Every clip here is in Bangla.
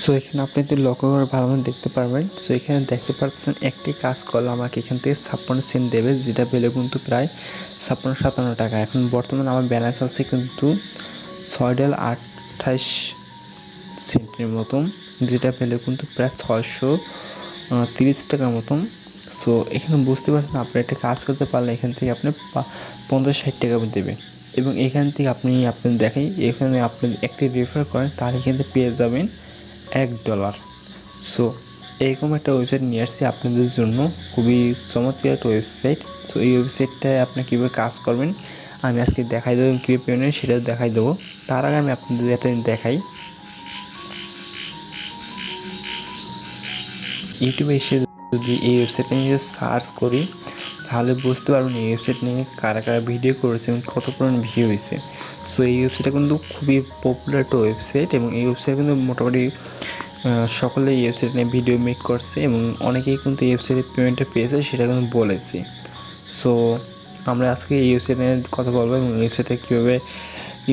সো এখানে আপনি যদি লক্ষ্য করে ভালোভাবে দেখতে পারবেন। সো এখানে দেখতে পাচ্ছেন একটি কাজ করলে আমাকে এখান থেকে 56 সেন্ট দেবে, যেটা পেলে কিন্তু প্রায় 56-57 টাকা। এখন বর্তমানে আমার ব্যালেন্স আছে কিন্তু $6.28 মতন, যেটা পেলে কিন্তু প্রায় 630 টাকার মতন। সো এখানে বুঝতে পারছেন আপনি একটা কাজ করতে পারলে এখান থেকে আপনি 50-60 টাকা দেবে, এবং এখান থেকে আপনি দেখেন এখানে আপনি একটি রেফার করেন তাহলে এখান থেকে পেয়ে যাবেন $1। সো এরকম একটা ওয়েবসাইট নিয়ে আসছি আপনাদের জন্য, খুবই চমৎকার একটা ওয়েবসাইট। সো এই ওয়েবসাইটটায় আপনি কীভাবে কাজ করবেন আমি আজকে দেখাই দেবো, কীভাবে পেমেন্ট সেটাও দেখাই দেবো। তার আগে আমি আপনাদের এটা দেখাই। ইউটিউবে এসে যদি এই ওয়েবসাইটটা নিয়ে সার্চ করি তাহলে বুঝতে পারবেন এই ওয়েবসাইট নিয়ে কারা কারা ভিডিও করেছে এবং কত পরিমাণ ভিউ হয়েছে। সো এই ওয়েবসাইটটা কিন্তু খুবই পপুলার একটা ওয়েবসাইট, এবং এই ওয়েবসাইট কিন্তু মোটামুটি সকলে এই ওয়েবসাইট নিয়ে ভিডিও মেক করছে এবং অনেকেই কিন্তু এই ওয়েবসাইটে পেমেন্টটা পেয়েছে সেটা কিন্তু বলেছে। সো আমরা আজকে এই ওয়েবসাইট নিয়ে কথা বলবো এবং ওয়েবসাইটে কীভাবে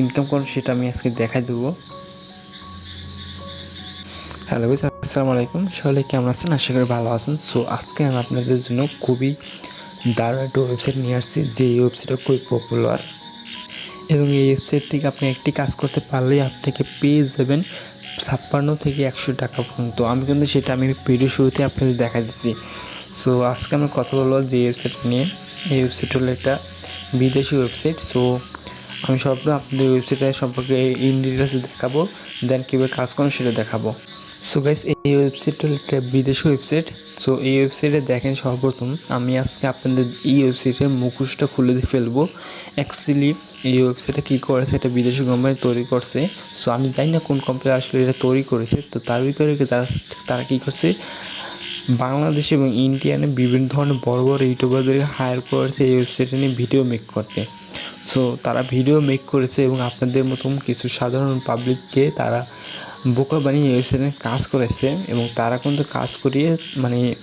ইনকাম করবো সেটা আমি আজকে দেখাই দেবো। হ্যালো গাইস, আসসালামু আলাইকুম। সকলে কেমন আছেন? আশা করি ভালো আছেন। সো আজকে আমি আপনাদের জন্য খুবই দারুণ একটা ওয়েবসাইট নিয়ে আসছি, যে এই ওয়েবসাইটটা খুবই পপুলার, এবং এই ওয়েবসাইট থেকে আপনি একটি কাজ করতে পারলেই আপনাকে পেয়ে যাবেন 56 থেকে 100 টাকা পর্যন্ত। আমি কিন্তু সেটা ভিডিও শুরুতে আপনাদের দেখা দিচ্ছি। সো আজকে আমি কথা বলবো যে ওয়েবসাইট নিয়ে। এই ওয়েবসাইট হলো একটা বিদেশি ওয়েবসাইট। সো আমি সবগুলো আপনাদের ওয়েবসাইটের সম্পর্কে ইন ডিটেলস দেখাবো, দেন কীভাবে কাজ করেন সেটা দেখাবো। সো গাইস, এই ওয়েবসাইটটা হলো একটা বিদেশি ওয়েবসাইট। সো এই ওয়েবসাইটে দেখেন, সর্বপ্রথম আমি আজকে আপনাদের এই ওয়েবসাইটের মুখোশটা খুলে দিয়ে ফেলবো। অ্যাকচুয়ালি এই ওয়েবসাইটটা কী করেছে, এটা বিদেশি কোম্পানি তৈরি করছে। সো আমি জানি না কোন কোম্পানি আসলে এটা তৈরি করেছে। তো তার ভিতরে জাস্ট তারা কী করছে, বাংলাদেশ এবং ইন্ডিয়ানে বিভিন্ন ধরনের বড় বড় ইউটিউবারদেরকে হায়ার করেছে এই ওয়েবসাইটে নিয়ে ভিডিও মেক করতে। সো তারা ভিডিও মেক করেছে এবং আপনাদের মতন কিছু সাধারণ পাবলিককে তারা বোকা বানিয়ে এই ওয়েবসাইটে কাজ করেছে, এবং তারা কিন্তু কাজ করিয়ে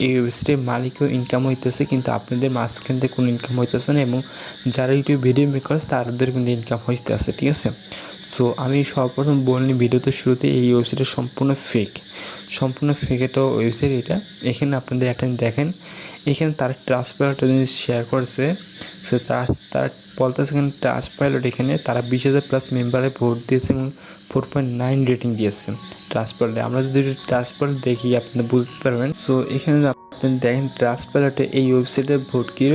এই ওয়েবসাইটের মালিকও ইনকাম হইতেছে, কিন্তু আপনাদের মাঝখান থেকে কোনো ইনকাম হইতেছে না, এবং যারা ইউটিউব ভিডিও মেক করে তাদের কিন্তু ইনকাম হইতেছে। ঠিক আছে। সো আমি সর্বপ্রথম বলিনি ভিডিওতে শুরুতে, এই ওয়েবসাইটটা সম্পূর্ণ ফেক একটা ওয়েবসাইট এটা। এখানে আপনাদের একটা দেখেন, এখানে তার ট্রাস্টপাইলট জিনিস শেয়ার করেছে। সো তার বলতেছে এখানে ট্রাস্টপাইলট, এখানে তারা 20,000+ মেম্বারে ভোট দিয়েছে এবং 4.9 রেটিং দিয়েছে ট্রাস্টপাইলটে। আমরা যদি ট্রাস্টপাইলট দেখি আপনারা বুঝতে পারবেন। সো এখানে আপনি দেখেন ট্রাস্টপাইলটে এই ওয়েবসাইটে ভোট কি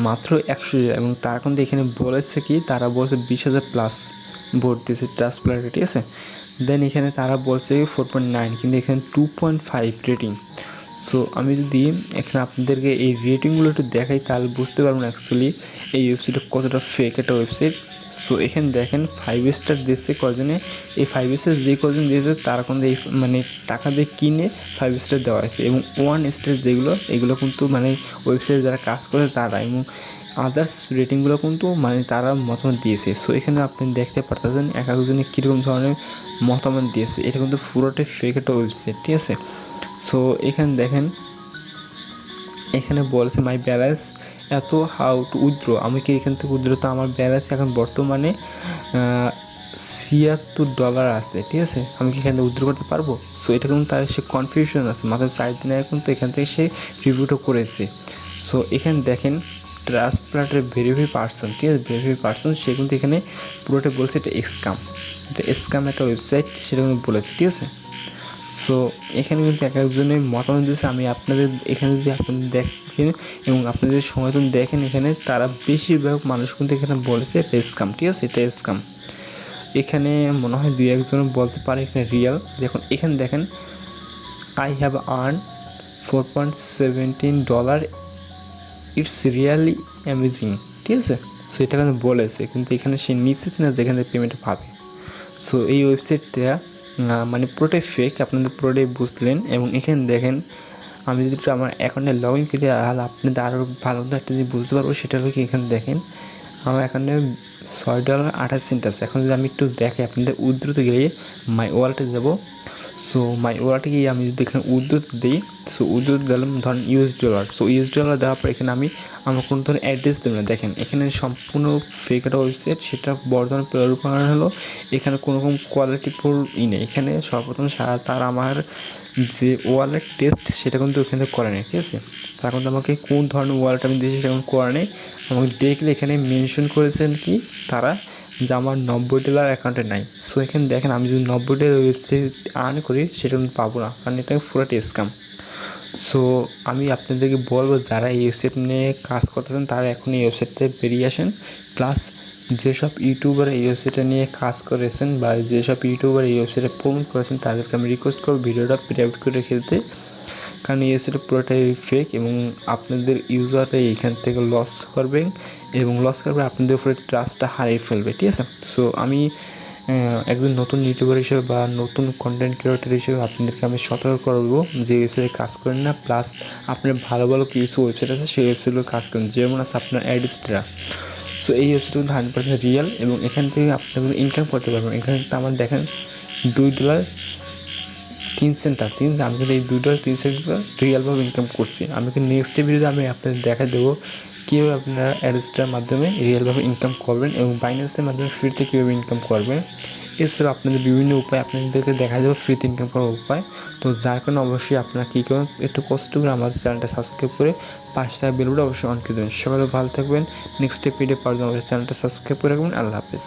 মাত্র 100, এবং তার কিন্তু এখানে বলেছে কি, তারা বলছে 20,000+ ভোট দিয়েছে ট্রাস্টপাইলটে। ঠিক আছে। দেন এখানে তারা বলছে 4.9, কিন্তু এখানে 2.5 রেটিং। সো আমি যদি এখানে আপনাদেরকে এই রেটিংগুলো একটু দেখাই তাহলে বুঝতে পারবেন অ্যাকচুয়ালি এই ওয়েবসাইটটা কতটা ফেক একটা ওয়েবসাইট। সো এখানে দেখেন 5 স্টার দিয়েছে কজনে, এই 5 স্টার যে কজন দিয়েছে তারা কিন্তু এই টাকা দিয়ে কিনে 5 স্টার দেওয়া হয়েছে, এবং 1 স্টার যেগুলো এগুলো কিন্তু ওয়েবসাইটে যারা কাজ করে তারা, এবং আদার্স রেটিংগুলো কিন্তু তারা মতামত দিয়েছে। সো এখানে আপনি দেখতে পারতেছেন এক একজনে কীরকম ধরনের মতামত দিয়েছে। এটা কিন্তু পুরোটাই ফেক একটা ওয়েবসাইট। ঠিক আছে। সো এখানে দেখেন, এখানে বলেছে মাই ব্যালেন্স এত, হাউ টু উইথড্র। আমি কি এখান থেকে উইথড্র, তো আমার ব্যালেন্স এখন বর্তমানে $76 আছে। ঠিক আছে। আমি কি এখান থেকে উইথড্র করতে পারবো? সো এটা কিন্তু তার সে কনফিউশন আছে, মাত্র 4 দিন আগে কিন্তু এখান থেকে সে রিভিউটা করেছে। সো এখানে দেখেন ট্রাস্টপাইলটের ভেরিফাই পার্সন, ঠিক আছে, ভেরিফাই পার্সন সে কিন্তু এখানে পুরোটা বলছে এটা স্ক্যাম একটা ওয়েবসাইট, সেটা কিন্তু বলেছে। ঠিক আছে। সো এখানে কিন্তু এক একজনের মতামত দিয়েছে। আমি আপনাদের এখানে যদি আপনাদের দেখেন এবং আপনাদের সময় তো দেখেন, এখানে তারা বেশিরভাগ মানুষ কিন্তু এখানে বলেছে এটা স্ক্যাম। ঠিক আছে, এটা স্ক্যাম। এখানে মনে হয় 2-1 বলতে পারে এখানে রিয়েল। দেখুন এখানে দেখেন, I have earn $4.17, it's really amazing. ঠিক আছে। সো এটা কিন্তু বলেছে, কিন্তু এখানে সে নিশ্চিত না যেখানে পেমেন্ট পাবে। সো এই ওয়েবসাইটটা পুরোটাই ফেক, আপনাদের পুরোটাই বুঝলেন। এবং এখানে দেখেন, আমি যদি আমার অ্যাকাউন্টে লগ ইন করি তাহলে আপনাদের আরও ভালো একটা জিনিস বুঝতে পারবো। সেটা হলো কি, এখানে দেখেন আমার অ্যাকাউন্টে $6.28 আছে। এখন যদি আমি একটু দেখি আপনাদের উইথড্রতে গিয়ে মাই ওয়ালেটে যাব। সো মাই ওয়ালেটে গিয়ে আমি যদি এখানে উইথড্র দিই, সো উইথড্র দিলাম ধরেন USD dollar. So USD dollar দেওয়ার পর এখানে আমি আমার কোনো ধরনের অ্যাড্রেস দেবো না। দেখেন এখানে সম্পূর্ণ ফেক একটা ওয়েবসাইট, সেটা বর্তমানে রূপায়ণ হলো। এখানে কোনো রকম কোয়ালিটিফুল নেই। এখানে সর্বপ্রথম তার আমার যে ওয়ালেট টেস্ট সেটা কিন্তু এখানে করে নেই, ঠিক আছে। তারা কিন্তু আমাকে কোন ধরনের ওয়ালেট আমি দিয়েছি সেটা করে নেই। আমাকে ডিরেক্টলি এখানে মেনশন করেছেন কি তারা, যে আমার $90 অ্যাকাউন্টে নাই। সো এখানে দেখেন আমি যদি $90 ওয়েবসাইট আর্ন করি সেটা কিন্তু পাবো না, কারণ এটা পুরোটা স্ক্যাম। সো আমি আপনাদেরকে বলবো যারা এই ওয়েবসাইট নিয়ে কাজ করতেছেন তারা এখন এই ওয়েবসাইটে বেরিয়ে আসেন। প্লাস যেসব ইউটিউবার এই ওয়েবসাইটটা নিয়ে কাজ করেছেন বা যেসব ইউটিউবার এই ওয়েবসাইটে প্রমোট করেছেন তাদেরকে আমি রিকোয়েস্ট করবো ভিডিওটা প্রাইভেট করে খেলতে, কারণ এই ওয়েবসাইটটা পুরোটাই ফেক এবং আপনাদের ইউজাররা এইখান থেকে লস করবেন এবং লস করবে আপনাদের উপরে ট্রাস্টটা হারিয়ে ফেলবে, ঠিক আছে। সো আমি একজন নতুন ইউটিউবার হিসেবে বা নতুন কন্টেন্ট ক্রিয়েটর হিসেবে আপনাদেরকে আমি সতর্ক করবো যে ওয়েবসাইটে কাজ করেন না। প্লাস আপনার ভালো ভালো কিছু ওয়েবসাইট আছে সেই ওয়েবসাইটগুলো কাজ করেন, যেমন আছে আপনার অ্যাডস্ট্রা। সো এই ওয়েবসাইট কিন্তু 100% রিয়েল এবং এখান থেকে আপনি ইনকাম করতে পারবেন। এখানে কিন্তু আমার দেখেন $2.03 আছে, কিন্তু আমি কিন্তু এই $2.03 রিয়েলভাবে ইনকাম করছি। আমি কিন্তু নেক্সট ভিডিওতে আমি আপনাদের দেখা দেবো কীভাবে আপনারা অ্যাডস্ট্রার মাধ্যমে রিয়েলভাবে ইনকাম করবেন এবং বাইন্যান্সের মাধ্যমে ফ্রিতে কীভাবে ইনকাম করবেন। এছাড়াও আপনাদের বিভিন্ন উপায় আপনাদেরকে দেখা দেবো ফ্রিতে ইনকাম করার উপায়। তো যার কারণে অবশ্যই আপনারা কী করবেন, একটু কষ্ট করে আমাদের চ্যানেলটা সাবস্ক্রাইব করে পাশে থাকা বেলটা অবশ্যই অন করে দেবেন। সবাই ভালো থাকবেন। নেক্সট ভিডিও পাওয়ার জন্য আমাদের চ্যানেলটা সাবস্ক্রাইব করে রাখবেন। আল্লাহ হাফেজ।